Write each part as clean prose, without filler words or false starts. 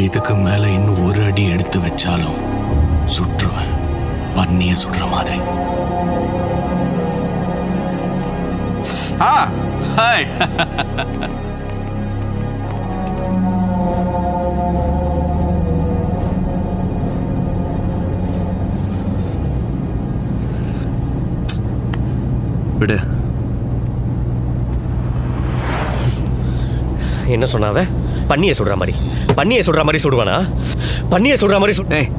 இதுக்கு மேல இன்னும் ஒரு அடி எடுத்து வச்சாலும் சுற்றுவேன், பன்னிய சுடுற மாதிரி. ஹாய். விடு. என்ன சொன்னாவ? பன்னியை சுடுற மாதிரி, பன்னியை சுடுற மாதிரி சுடுவானா? பன்னியை சுடுற மாதிரி ஏய்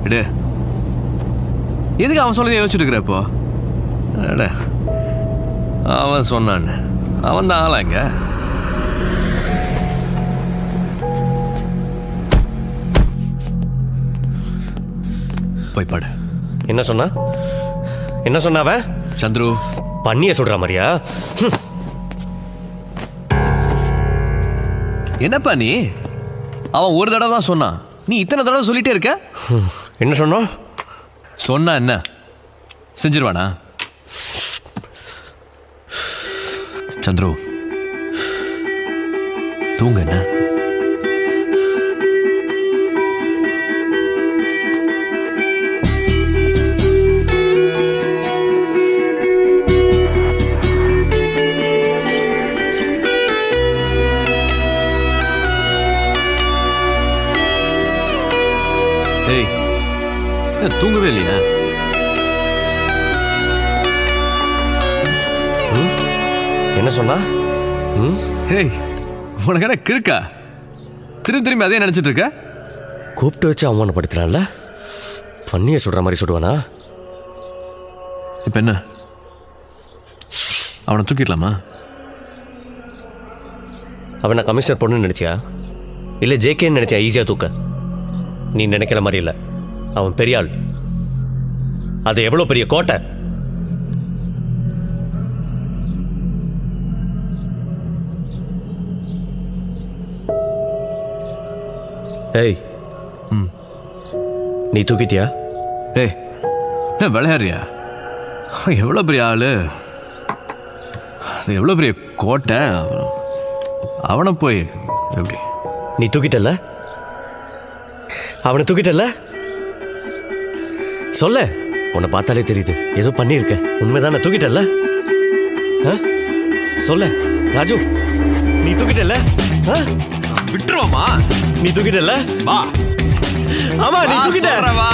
விடு. எதுக்கு அவன் சொல்லதை யோசிச்சுட்டு இருக்கிற இப்போ? அவன் சொன்னான், அவன் தான் ஆளாங்க. போய் பாடு. என்ன சொன்னா? என்ன சொன்னாவ? சந்துரு, பன்னியை சுடுற மாதிரியா? என்னப்பா நீ? அவன் ஒரு தடவை தான் சொன்னான், நீ இத்தனை தடவை சொல்லிட்டே இருக்க. என்ன சொன்னோம்? சொன்னா என்ன செஞ்சிருவானா? சந்துரு தூங்க. என்ன தூங்கவே இல்லையா? என்ன சொன்னா? ஹேய், உனக்கு என்ன கிறுக்கா? திரும்பி திரும்பி அதே நினைச்சிட்டு இருக்க? கூப்பிட்டு வச்சு அவமானப்படுத்துறான்ல, பன்னியை சுடுற மாதிரி சுடுவானா? இப்ப என்ன, அவனை தூக்கிடலாமா? அவனை கமிஷனர் பொண்ணு நினைச்சியா இல்லை ஜேகேன்னு நினைச்சியா? ஈஸியா தூக்க நீ நினைக்கிற மாதிரி இல்லை. அவன் பெரிய ஆள். அது எவ்வளோ பெரிய கோட்டை. ஏய், நீ தூக்கிட்டியா? ஏய், என்ன விளையாடுறியா? எவ்வளோ பெரிய ஆளு, எவ்வளோ பெரிய கோட்டை. அவனை போய் எப்படி? நீ தூக்கிட்டல்ல? அவனை தூக்கிட்டல்ல? சொல்ல, உன்னை பார்த்தாலே தெரியுது ஏதோ பண்ணியிருக்க. உண்மைதானே? தூக்கிட்டல்ல? சொல்ல ராஜு, நீ தூக்கிட்டல்ல? விட்டுருவாமா? நீ தூக்கிட்டல்ல? வா. ஆமா, நீ தூக்கிட்ட. வா.